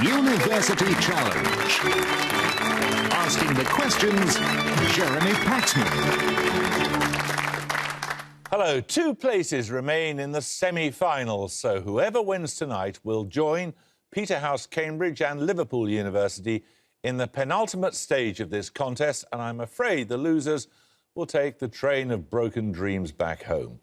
University Challenge. Asking the questions, Jeremy Paxman. Hello, two places remain in the semi-finals, so whoever wins tonight will join Peterhouse, Cambridge and Liverpool University in the penultimate stage of this contest, and I'm afraid the losers will take the train of broken dreams back home.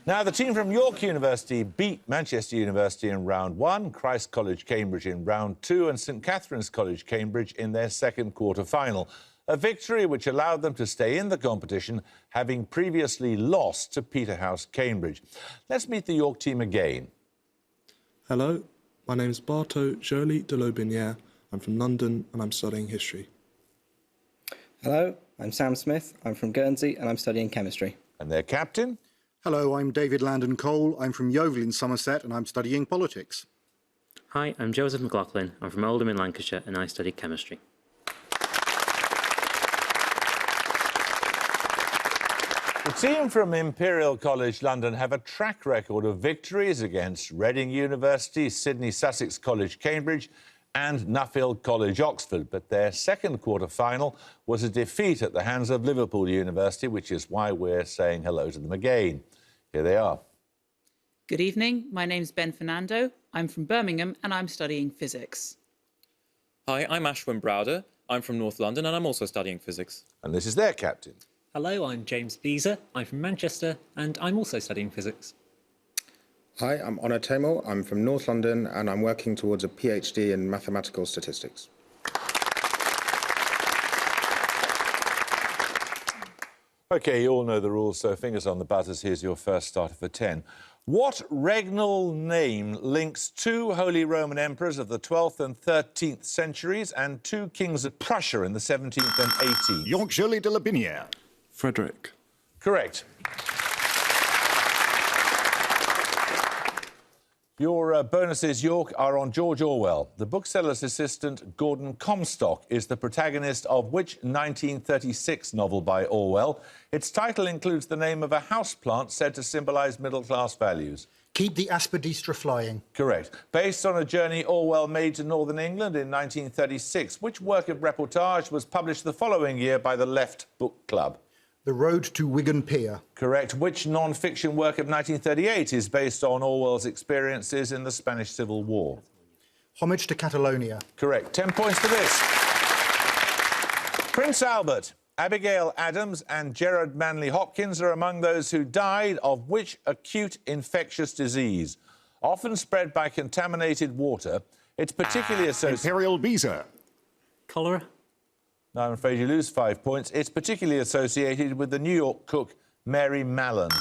Now, the team from York University beat Manchester University in round one, Christ College, Cambridge in round two, and St Catherine's College, Cambridge in their second quarter-final. A victory which allowed them to stay in the competition, having previously lost to Peterhouse, Cambridge. Let's meet the York team again. Hello, my name is Barto Jolie de Lobinière. I'm from London and I'm studying history. Hello, I'm Sam Smith. I'm from Guernsey and I'm studying chemistry. And their captain? Hello, I'm David Landon Cole. I'm from Yeovil in Somerset and I'm studying politics. Hi, I'm Joseph McLaughlin. I'm from Oldham in Lancashire and I study chemistry. The team from Imperial College London have a track record of victories against Reading University, Sydney Sussex College Cambridge and Nuffield College Oxford, but their second quarter-final was a defeat at the hands of Liverpool University, which is why we're saying hello to them again. Here they are. Good evening, my name's Ben Fernando. I'm from Birmingham and I'm studying physics. Hi, I'm Ashwin Browder. I'm from North London and I'm also studying physics. And this is their captain. Hello, I'm James Beezer. I'm from Manchester and I'm also studying physics. Hi, I'm Honor Tamil. I'm from North London and I'm working towards a PhD in mathematical statistics. OK, you all know the rules, so fingers on the buzzers. Here's your first starter for 10. What regnal name links two Holy Roman Emperors of the 12th and 13th centuries and two kings of Prussia in the 17th and 18th? York Jolie de Lobinière. Frederick. Correct. Your bonuses, York, are on George Orwell. The bookseller's assistant, Gordon Comstock, is the protagonist of which 1936 novel by Orwell? Its title includes the name of a houseplant said to symbolise middle-class values. Keep the aspidistra flying. Correct. Based on a journey Orwell made to Northern England in 1936, which work of reportage was published the following year by the Left Book Club? The Road to Wigan Pier. Correct. Which non-fiction work of 1938 is based on Orwell's experiences in the Spanish Civil War? Homage to Catalonia. Correct. 10 points for this. Prince Albert, Abigail Adams and Gerard Manley Hopkins are among those who died of which acute infectious disease? Often spread by contaminated water, it's particularly associated... Imperial Visa. Cholera. No, I'm afraid you lose 5 points. It's particularly associated with the New York cook Mary Mallon.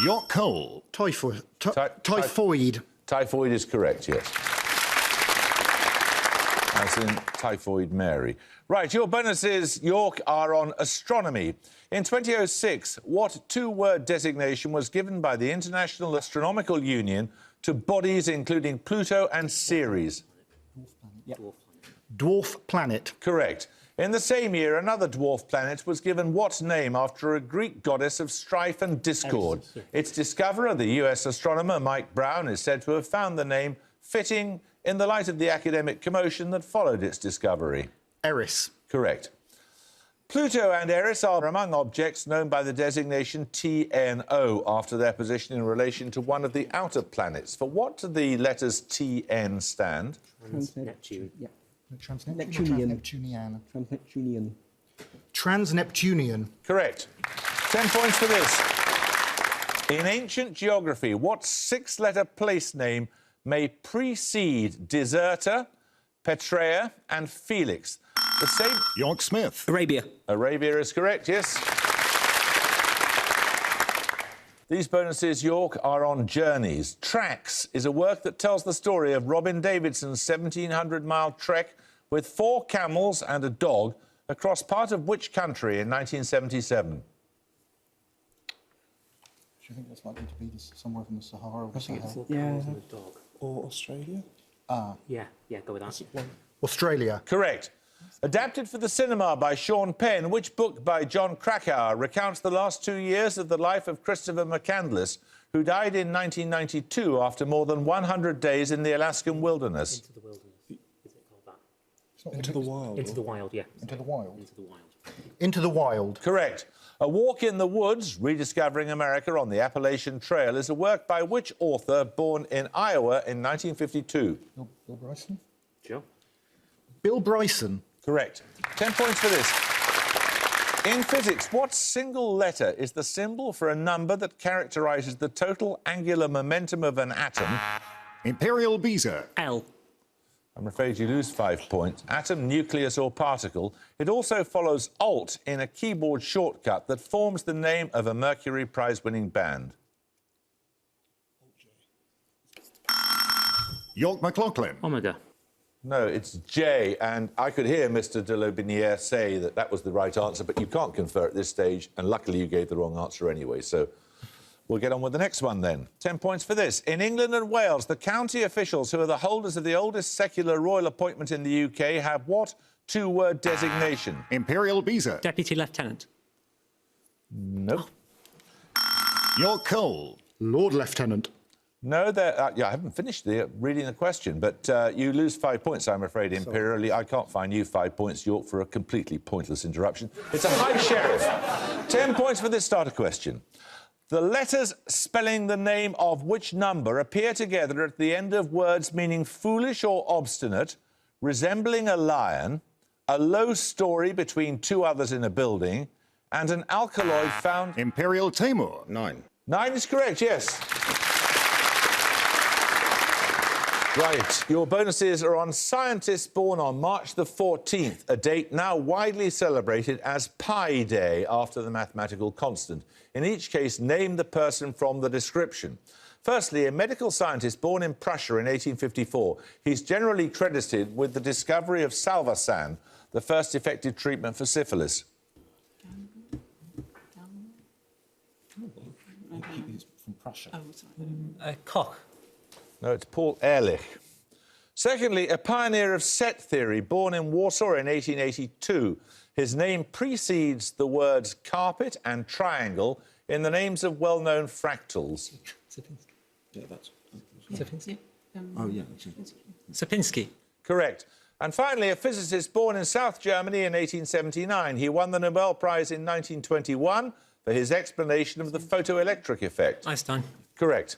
York Cole. Typhoid. Typhoid is correct, yes. As in Typhoid Mary. Right, your bonuses, York, are on astronomy. In 2006, what two-word designation was given by the International Astronomical Union to bodies including Pluto and Ceres? Dwarf planet. Correct. In the same year, another dwarf planet was given what name after a Greek goddess of strife and discord? Its discoverer, the US astronomer Mike Brown, is said to have found the name fitting in the light of the academic commotion that followed its discovery. Eris. Correct. Pluto and Eris are among objects known by the designation TNO after their position in relation to one of the outer planets. For what do the letters TN stand? Neptune. Yeah. Transneptunian. Transneptunian. Transneptunian. Correct. 10 points for this. In ancient geography, what six-letter place name may precede Deserta, Petrea and Felix? The same... York Smith. Arabia. Arabia is correct, yes. These bonuses, York, are on journeys. Tracks is a work that tells the story of Robin Davidson's 1,700-mile trek with 4 camels and a dog across part of which country in 1977? Do you think that's likely to be somewhere from the Sahara? Or Sahara? Yeah. Or Australia? Yeah, go with that. Australia. Correct. Adapted for the cinema by Sean Penn, which book by John Krakauer recounts the last 2 years of the life of Christopher McCandless, who died in 1992 after more than 100 days in the Alaskan wilderness? Into the Wilderness. Is it Into the wild. Into the wild, yeah. Into the wild. Into the wild. Into the wild. Correct. A Walk in the Woods, Rediscovering America on the Appalachian Trail, is a work by which author born in Iowa in 1952? Bill Bryson. Joe? Bill Bryson. Correct. 10 points for this. In physics, what single letter is the symbol for a number that characterises the total angular momentum of an atom? Imperial Visa. L. I'm afraid you lose 5 points. Atom, nucleus or particle. It also follows Alt in a keyboard shortcut that forms the name of a Mercury Prize-winning band. York McLaughlin. Omega. No, it's J, and I could hear Mr. de Lotbiniere say that that was the right answer, but you can't confer at this stage, and luckily you gave the wrong answer anyway, so we'll get on with the next one then. 10 points for this. In England and Wales, the county officials who are the holders of the oldest secular royal appointment in the UK have what two-word designation? Imperial Visa. Deputy Lieutenant. Nope. York Cole. Lord Lieutenant. No, I haven't finished reading the question, but you lose 5 points, I'm afraid, Imperially. I can't fine you 5 points, York, for a completely pointless interruption. It's a high sheriff. 10 points for this starter question. The letters spelling the name of which number appear together at the end of words meaning foolish or obstinate, resembling a lion, a low story between two others in a building, and an alkaloid found... Imperial Timur. 9. 9 is correct, yes. Right, your bonuses are on scientists born on March the 14th, a date now widely celebrated as Pi Day after the mathematical constant. In each case, name the person from the description. Firstly, a medical scientist born in Prussia in 1854. He's generally credited with the discovery of salvarsan, the first effective treatment for syphilis. He's from Prussia. Oh, sorry. Koch. No, it's Paul Ehrlich. Secondly, a pioneer of set theory, born in Warsaw in 1882. His name precedes the words carpet and triangle in the names of well-known fractals. Sapinski. Yeah, that's... Sapinski. Oh, yeah. Sapinski. Correct. And finally, a physicist born in South Germany in 1879. He won the Nobel Prize in 1921 for his explanation of the photoelectric effect. Einstein. Correct.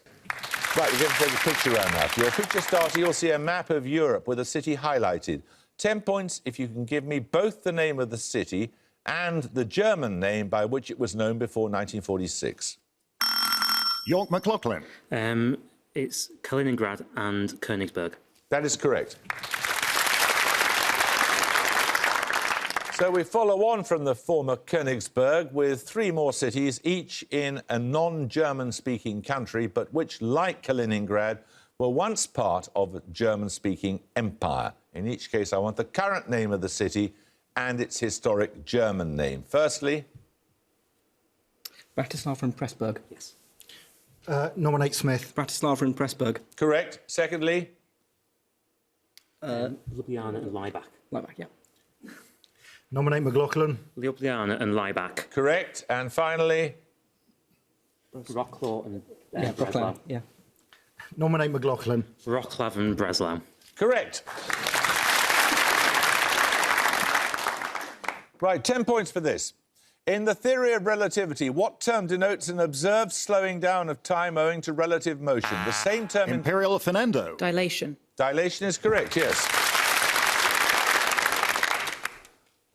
Right, we're going to take a picture round now. For your picture starter, you'll see a map of Europe with a city highlighted. 10 points if you can give me both the name of the city and the German name by which it was known before 1946. York McLaughlin. It's Kaliningrad and Königsberg. That is correct. So we follow on from the former Königsberg with 3 more cities, each in a non-German-speaking country, but which, like Kaliningrad, were once part of a German-speaking empire. In each case, I want the current name of the city and its historic German name. Firstly... Bratislava and Pressburg. Yes. Nominate Smith. Bratislava and Pressburg. Correct. Secondly... Ljubljana and Laibach. Like that, yeah. Nominate McLaughlin. Ljubljana and Laibach. Correct. And finally... Wrocław and Yeah, Brooklyn. Yeah. Nominate McLaughlin. Wrocław and Breslau. Correct. Right, 10 points for this. In the theory of relativity, what term denotes an observed slowing down of time owing to relative motion? The same term in... Imperial Fernando. Dilation. Dilation is correct, yes.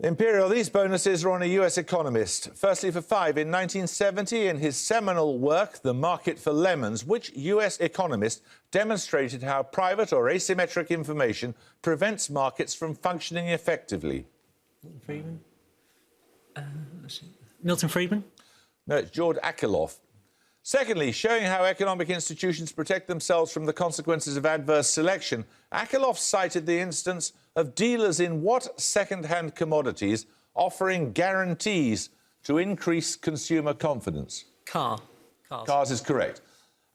Imperial, these bonuses are on a US economist. Firstly, for 5, in 1970, in his seminal work, The Market for Lemons, which US economist demonstrated how private or asymmetric information prevents markets from functioning effectively? Friedman. Milton Friedman. No, it's George Akerlof. Secondly, showing how economic institutions protect themselves from the consequences of adverse selection, Akerlof cited the instance of dealers in what second-hand commodities offering guarantees to increase consumer confidence? Cars. Cars is correct.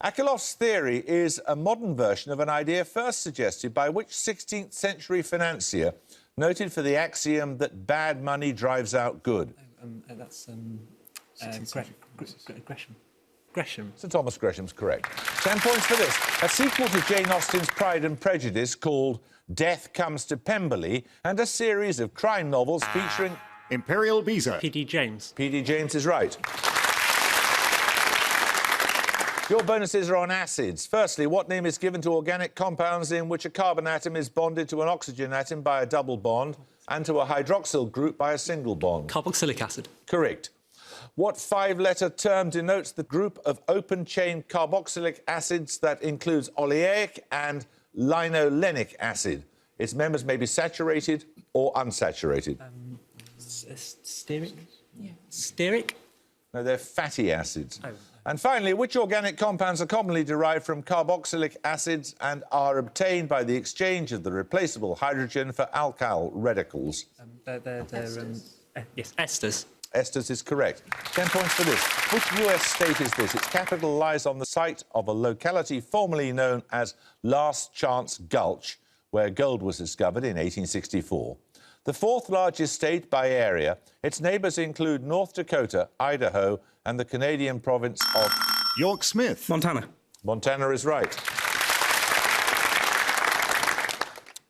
Akerlof's theory is a modern version of an idea first suggested by which 16th century financier noted for the axiom that bad money drives out good? That's Gresham. Gresham. Sir Thomas Gresham's correct. 10 points for this. A sequel to Jane Austen's Pride and Prejudice called Death Comes to Pemberley and a series of crime novels featuring... Imperial Visa. P.D. James. P.D. James is right. Your bonuses are on acids. Firstly, what name is given to organic compounds in which a carbon atom is bonded to an oxygen atom by a double bond and to a hydroxyl group by a single bond? Carboxylic acid. Correct. What five-letter term denotes the group of open-chain carboxylic acids that includes oleic and linolenic acid? Its members may be saturated or unsaturated. Stearic? Yeah. Stearic? No, they're fatty acids. Oh. And finally, which organic compounds are commonly derived from carboxylic acids and are obtained by the exchange of the replaceable hydrogen for alkyl radicals? Yes, esters. Esters is correct. 10 points for this. Which US state is this? Its capital lies on the site of a locality formerly known as Last Chance Gulch, where gold was discovered in 1864. The fourth largest state by area, its neighbours include North Dakota, Idaho, and the Canadian province of... York Smith. Montana. Montana is right.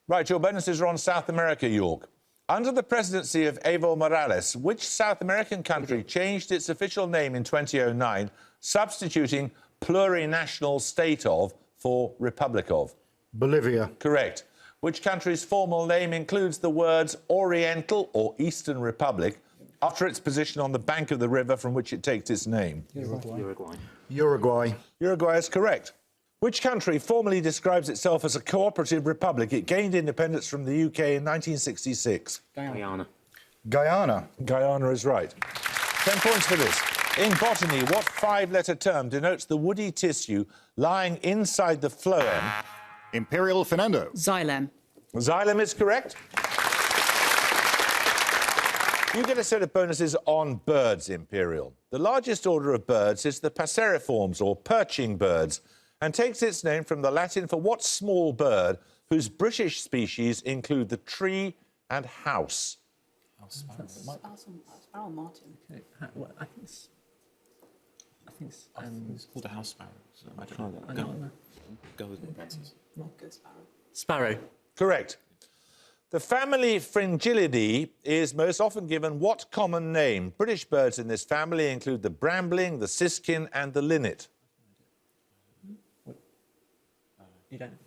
Right, your bonuses are on South America, York. Under the presidency of Evo Morales, which South American country changed its official name in 2009, substituting plurinational state of for republic of? Bolivia. Correct. Which country's formal name includes the words Oriental or Eastern Republic after its position on the bank of the river from which it takes its name? Uruguay. Uruguay is correct. Which country formally describes itself as a cooperative republic? It gained independence from the UK in 1966. Guyana. Guyana. Guyana is right. 10 points for this. In botany, what five-letter term denotes the woody tissue lying inside the phloem? Imperial Fernando. Xylem. Xylem is correct. You get a set of bonuses on birds, Imperial. The largest order of birds is the Passeriformes, or perching birds, and takes its name from the Latin for what small bird whose British species include the tree and house? Sparrow Martin. Okay. I think it's called a house sparrow. So I don't know. I don't know. Go with it, Francis. Sparrow. Correct. The family Fringillidae is most often given what common name? British birds in this family include the brambling, the siskin and the linnet. You don't know.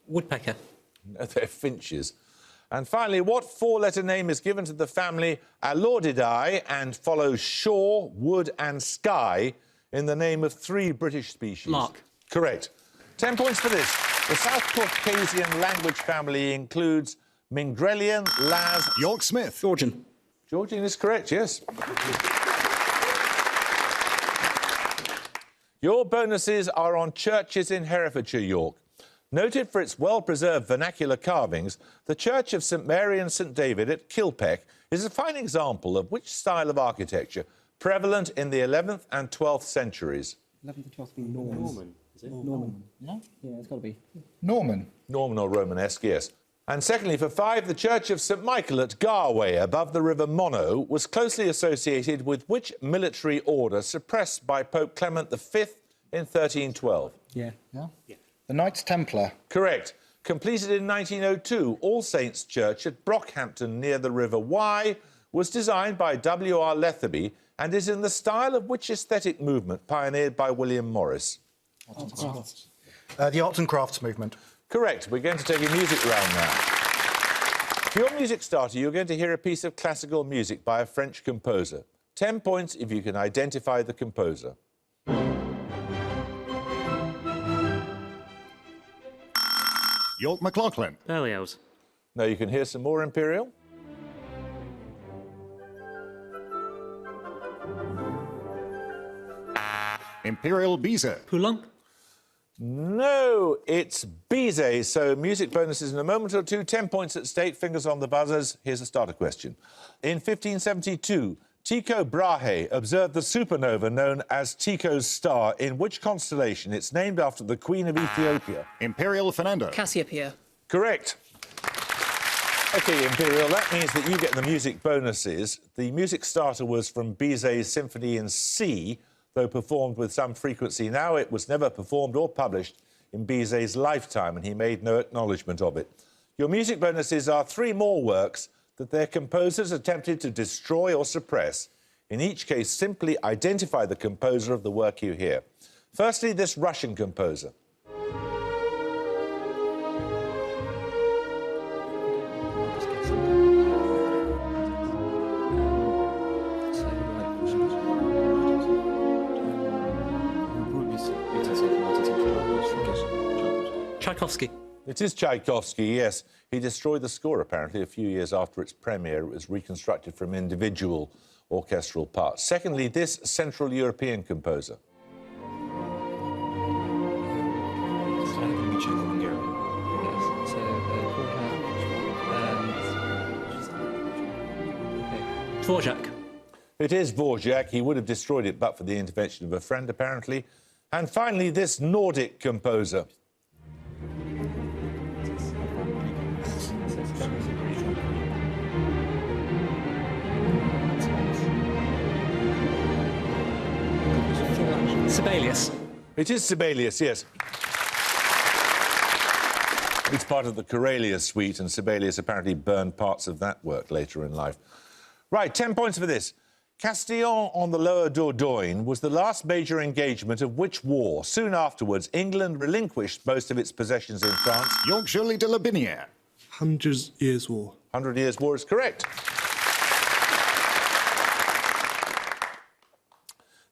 Woodpecker. No, they're finches. And finally, what four-letter name is given to the family Alaudidae and follows shore, wood and sky in the name of three British species? Lark. Correct. 10 points for this. The South Caucasian language family includes Mingrelian, Laz... York Smith. Georgian. Georgian is correct, yes. Your bonuses are on churches in Herefordshire, York. Noted for its well-preserved vernacular carvings, the Church of St Mary and St David at Kilpeck is a fine example of which style of architecture prevalent in the 11th and 12th centuries. 11th and 12th being Norman. Is it? Norman. Yeah? Yeah, it's got to be. Norman. Norman or Romanesque, yes. And secondly, for five, the Church of St Michael at Garway, above the River Monnow, was closely associated with which military order suppressed by Pope Clement V in 1312? Yeah. The Knights Templar. Correct. Completed in 1902, All Saints' Church at Brockhampton near the River Wye was designed by W.R. Letherby and is in the style of which aesthetic movement pioneered by William Morris? The Arts and Crafts movement. Correct. We're going to take a music round now. For your music starter, you're going to hear a piece of classical music by a French composer. 10 points if you can identify the composer. York McLaughlin. Berlioz. Now you can hear some more, Imperial. Imperial Visa. Poulenc. No, it's Bizet. So music bonuses in a moment or two. 10 points at stake. Fingers on the buzzers. Here's a starter question. In 1572, Tycho Brahe observed the supernova known as Tycho's star in which constellation? It's named after the Queen of Ethiopia. Imperial Fernando. Cassiopeia. Correct. OK, Imperial, that means that you get the music bonuses. The music starter was from Bizet's Symphony in C, Though performed with some frequency now, it was never performed or published in Bizet's lifetime, and he made no acknowledgement of it. Your music bonuses are 3 more works that their composers attempted to destroy or suppress. In each case, simply identify the composer of the work you hear. Firstly, this Russian composer. Tchaikovsky. It is Tchaikovsky, yes. He destroyed the score, apparently, a few years after its premiere. It was reconstructed from individual orchestral parts. Secondly, this Central European composer. Dvorak. It is Dvorak. He would have destroyed it but for the intervention of a friend, apparently. And finally, this Nordic composer. Sibelius. It is Sibelius, yes. It's part of the Karelia suite, and Sibelius apparently burned parts of that work later in life. Right, 10 points for this. Castillon on the Lower Dordogne was the last major engagement of which war? Soon afterwards, England relinquished most of its possessions in France. York-Shirley de la Binière. 100 Years' War. 100 Years' War is correct.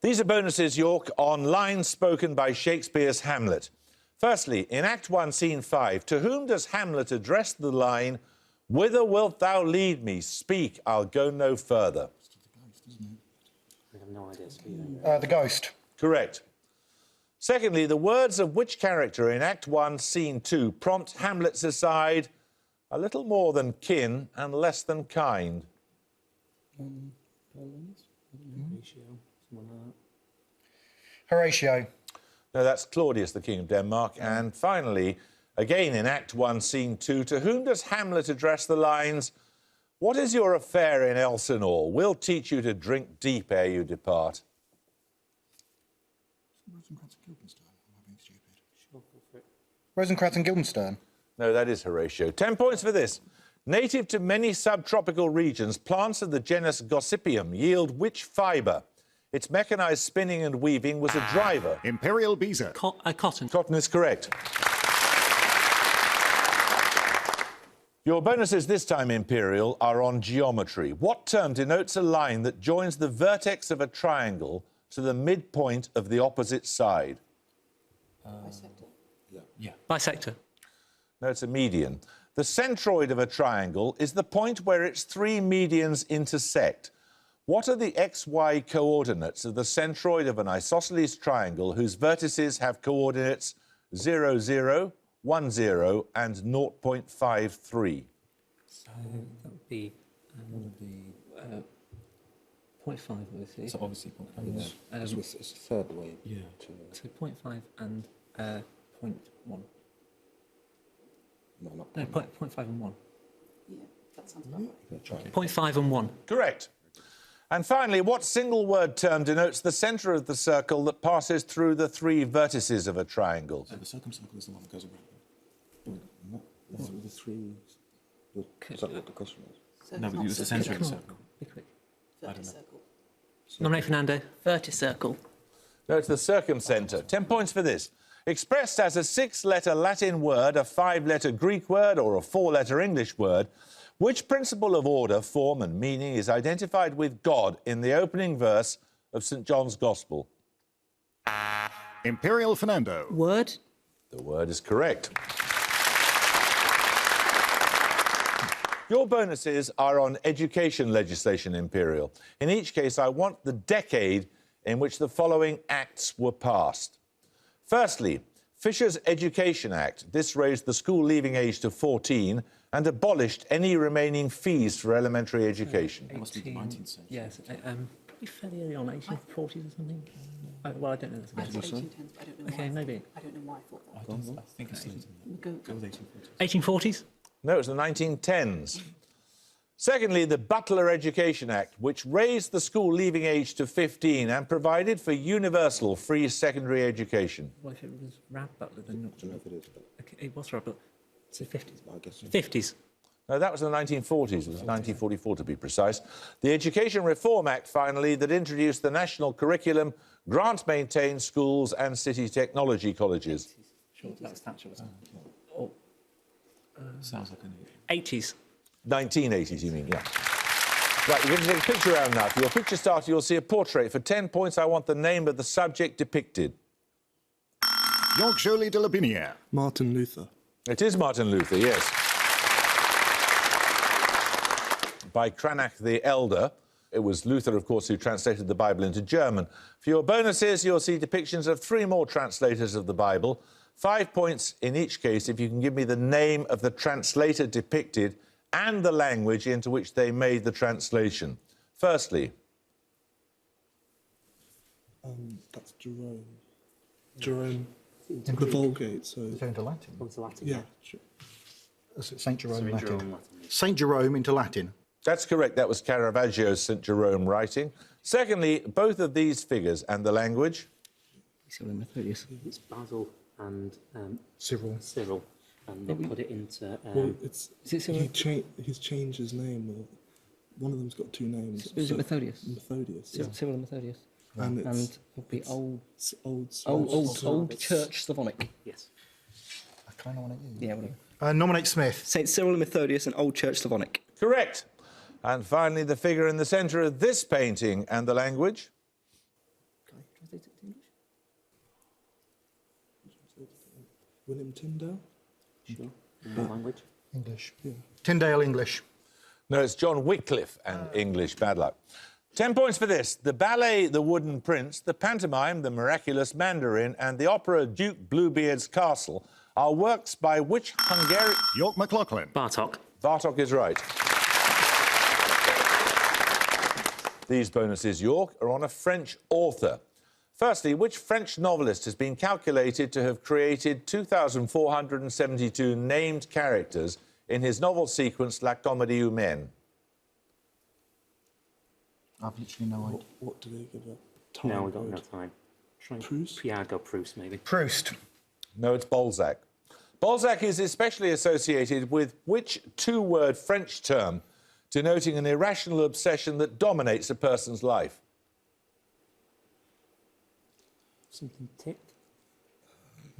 These are bonuses, York, on lines spoken by Shakespeare's Hamlet. Firstly, in Act 1, Scene 5, to whom does Hamlet address the line, "Whither wilt thou lead me? Speak, I'll go no further"? I have no idea. The Ghost. Correct. Secondly, the words of which character in Act 1, Scene 2 prompt Hamlet's aside, "A little more than kin and less than kind"? Horatio. No, that's Claudius, the King of Denmark. And finally, again in Act 1, Scene 2, to whom does Hamlet address the lines, "What is your affair in Elsinore? We'll teach you to drink deep ere you depart"? Rosencrantz and Guildenstern. No, that is Horatio. 10 points for this. Native to many subtropical regions, plants of the genus Gossypium yield which fibre? Its mechanised spinning and weaving was a driver. Imperial Bizet. Cotton. Cotton is correct. Your bonuses this time, Imperial, are on geometry. What term denotes a line that joins the vertex of a triangle to the midpoint of the opposite side? Bisector. No, it's a median. The centroid of a triangle is the point where its 3 medians intersect. What are the XY coordinates of the centroid of an isosceles triangle whose vertices have coordinates 0, 0, 1, 0 and 0.53? So that would be 0.5, obviously. So obviously, it's the third way. Yeah. So 0.5 and 0.1. No, not 0.5 and 1. Yeah, that sounds about right. 0.5 and 1. Correct. And finally, what single word term denotes the centre of the circle that passes through the 3 vertices of a triangle? The circumcircle is the one that goes around. What the 3? Is that what the question was? No, but use the centre of the circle. Be quick. Verticircle. Nominate Fernando. Verticircle. No, it's the circumcentre. 10 points for this. Expressed as a 6-letter Latin word, a 5-letter Greek word or a 4-letter English word, which principle of order, form and meaning is identified with God in the opening verse of St. John's Gospel? Imperial Fernando. Word. The word is correct. Your bonuses are on education legislation, Imperial. In each case, I want the decade in which the following acts were passed. Firstly, Fisher's Education Act. This raised the school leaving age to 14 and abolished any remaining fees for elementary education. It must be the 19th century. Yes, probably fairly early on, 1840s or something. Well, I don't know. I thought 1810s, but I don't know why. Okay, maybe. I don't know why I thought that. I think it's later. Go Go with 1840s. 1840s? No, it's the 1910s. Secondly, the Butler Education Act, which raised the school leaving age to 15 and provided for universal free secondary education. Well, if it was Rab Butler, then not. I don't know if it is, but Okay, it was Rab Butler. It's the 50s. I guess so. 50s. No, that was the 1940s. It was 1944, to be precise. The Education Reform Act, finally, that introduced the national curriculum, grant-maintained schools and city technology colleges. Sure, that was Thatcher, wasn't it? Sounds like an 80s. 1980s, you mean, yeah. Right, you're going to take a picture round now. For your picture starter, you'll see a portrait. For 10 points, I want the name of the subject depicted. York Jolie de la Binière. Martin Luther. It is Martin Luther, yes. By Cranach the Elder. It was Luther, of course, who translated the Bible into German. For your bonuses, you'll see depictions of 3 more translators of the Bible. 5 points in each case if you can give me the name of the translator depicted and the language into which they made the translation. Firstly. That's Jerome. Jerome. The Vulgate, so... It's into Latin. Into Latin. Yeah. St. Jerome Latin. Jerome Latin. St. Jerome into Latin. That's correct. That was Caravaggio's St. Jerome writing. Secondly, both of these figures and the language. Cyril and Methodius. It's Basil and Cyril. Cyril, and they put it into. Well, it's... Is it Cyril? He's changed his name. Or one of them's got 2 names. Is it Methodius? Methodius, yeah. Cyril and Methodius. And it's... And would be old Old Church Slavonic. Yes. I kind of want to use. Yeah, whatever. Nominate Smith. St. Cyril and Methodius and Old Church Slavonic. Correct. And finally, the figure in the centre of this painting and the language. Can I translate it to English? William Tyndale? Sure. The language. English. Yeah. Tyndale English. No, it's John Wycliffe and English. Bad luck. 10 points for this. The ballet The Wooden Prince, the pantomime The Miraculous Mandarin and the opera Duke Bluebeard's Castle are works by which Hungarian... York McLaughlin. Bartok. Bartok is right. These bonuses, York, are on a French author. Firstly, which French novelist has been calculated to have created 2,472 named characters in his novel sequence La Comédie Humaine? I've literally no idea. What do they give it? Time No, we got no code? time. Try Proust? Yeah, I'd go Proust, maybe. Proust. No, it's Balzac. Balzac is especially associated with which 2-word French term denoting an irrational obsession that dominates a person's life? Something ticked.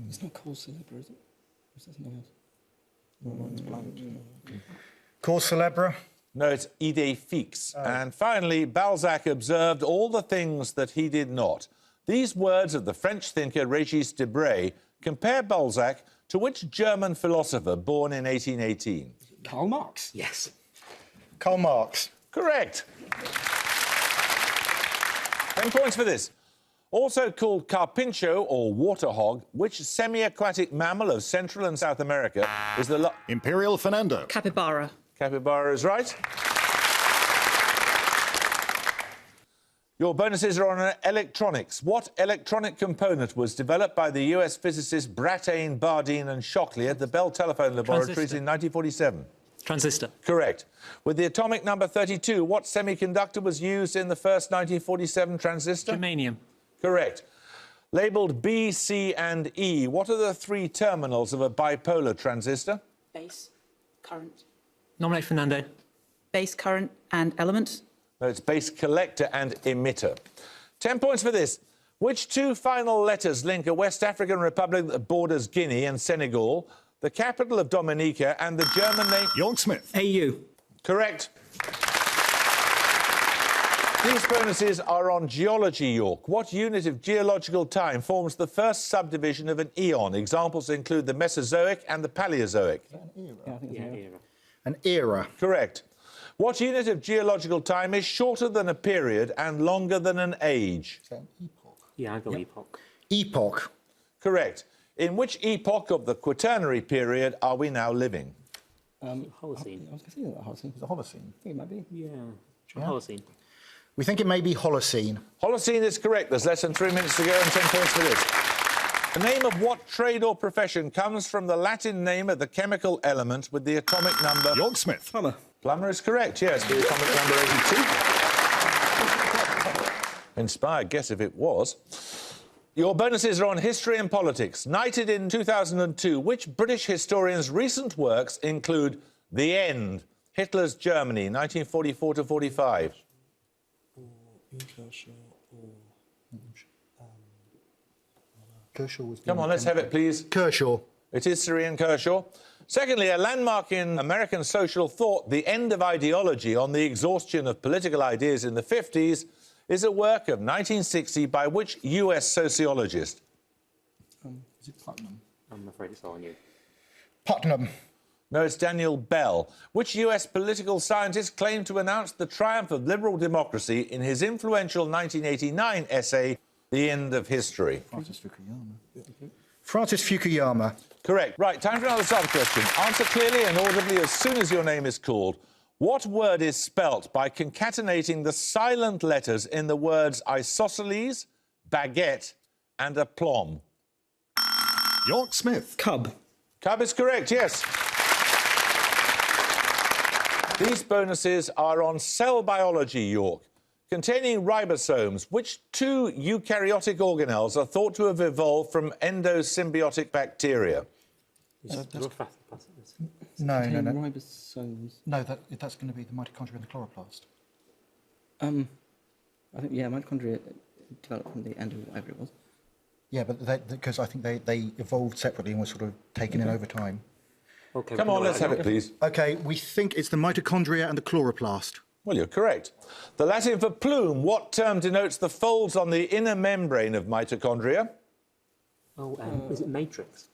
It's not called Celebra, is it? Or is that something else? Mine's blank. Cause célèbre. No, it's idée fixe. And finally, Balzac observed all the things that he did not. These words of the French thinker Régis Debray compare Balzac to which German philosopher born in 1818? Karl Marx. Yes. Karl Marx. Correct. 10 points for this. Also called carpincho or water hog, which semi-aquatic mammal of Central and South America is the... Imperial Fernando. Capybara. Capybara is right. Your bonuses are on electronics. What electronic component was developed by the US physicists Brattain, Bardeen and Shockley at the Bell Telephone Laboratories Transistor. in 1947? Transistor. Correct. With the atomic number 32, what semiconductor was used in the first 1947 transistor? Germanium. Correct. Labelled B, C and E, what are the 3 terminals of a bipolar transistor? Base, current. Nominate Fernando. Base, current and element. No, it's base collector and emitter. 10 points for this. Which 2 final letters link a West African republic that borders Guinea and Senegal, the capital of Dominica, and the German name... York Smith. AU. Correct. These bonuses are on geology, York. What unit of geological time forms the first subdivision of an eon? Examples include the Mesozoic and the Paleozoic. Era. An era. Correct. What unit of geological time is shorter than a period and longer than an age? Is that an epoch? Yeah, I'd go epoch. Epoch. Correct. In which epoch of the Quaternary period are we now living? Holocene. I was going to say that Holocene. Is it Holocene? I think it might be. Yeah. Try Holocene. We think it may be Holocene. Holocene is correct. There's less than 3 minutes to go and 10 points for this. The name of what trade or profession comes from the Latin name of the chemical element with the atomic number? York Smith. Plumber. Plummer is correct, yes. The atomic number 82. Inspired guess if it was. Your bonuses are on history and politics. Knighted in 2002, which British historian's recent works include The End, Hitler's Germany, 1944 to 45? Kershaw was. Come on, let's have it, please. Kershaw. It is Sir Ian Kershaw. Secondly, a landmark in American social thought, The End of Ideology on the Exhaustion of Political Ideas in the 50s, is a work of 1960 by which US sociologist? Is it Putnam? I'm afraid it's all on you. Putnam. No, it's Daniel Bell. Which US political scientist claimed to announce the triumph of liberal democracy in his influential 1989 essay, The End of History? Francis Fukuyama. Francis Fukuyama. Correct. Right, time for another sub-question. Answer clearly and audibly as soon as your name is called. What word is spelt by concatenating the silent letters in the words isosceles, baguette and aplomb? York Smith. Cub. Cub is correct, yes. These bonuses are on cell biology, York. Containing ribosomes, which two eukaryotic organelles are thought to have evolved from endosymbiotic bacteria? No. Ribosomes. No, that's going to be the mitochondria and the chloroplast. I think, yeah, mitochondria developed from the end of whatever it was. Yeah, but because I think they evolved separately and were sort of taken in over time. Okay, Come on, let's have it, please. OK, we think it's the mitochondria and the chloroplast. Well, you're correct. The Latin for plume, what term denotes the folds on the inner membrane of mitochondria? Oh, is it matrix?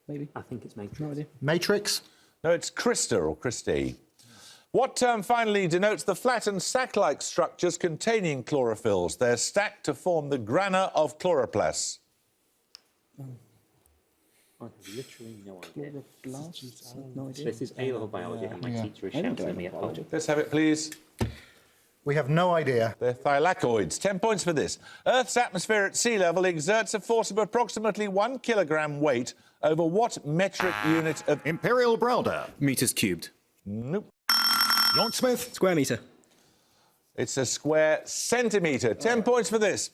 Maybe. I think it's matrix. No idea. Matrix. No, it's crista or cristae. What term finally denotes the flattened sac-like structures containing chlorophylls? They're stacked to form the grana of chloroplasts. I have literally no idea. Chloroplasts? No idea. This is A-level biology and my teacher is shouting at me at home. Let's have it, please. We have no idea. They're thylakoids. 10 points for this. Earth's atmosphere at sea level exerts a force of approximately 1 kilogram weight over what metric unit of... Imperial Browder. Meters cubed. Nope. York Smith. Square metre. It's a square centimetre. 10 points for this.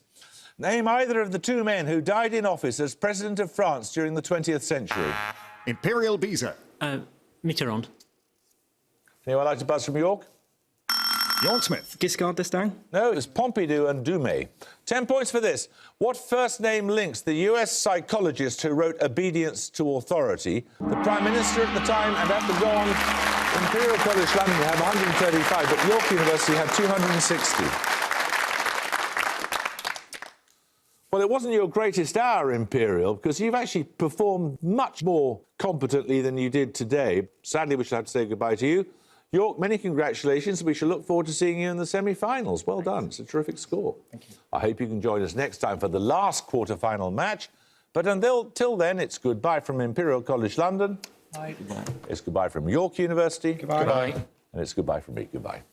Name either of the two men who died in office as President of France during the 20th century. Imperial Beza. Mitterrand. Anyone like to buzz from York? York Smith. Giscard d'Estaing. No, it was Pompidou and Dumay. 10 points for this. What first name links the US psychologist who wrote Obedience to Authority, the Prime Minister at the time, and at the gong, Imperial College London had 135, but York University had 260. Well, it wasn't your greatest hour, Imperial, because you've actually performed much more competently than you did today. Sadly, we shall have to say goodbye to you. York, many congratulations. We shall look forward to seeing you in the semi-finals. Well done. It's a terrific score. Thank you. I hope you can join us next time for the last quarter-final match. But until then, it's goodbye from Imperial College London. Bye. It's goodbye from York University. Goodbye. And it's goodbye from me. Goodbye.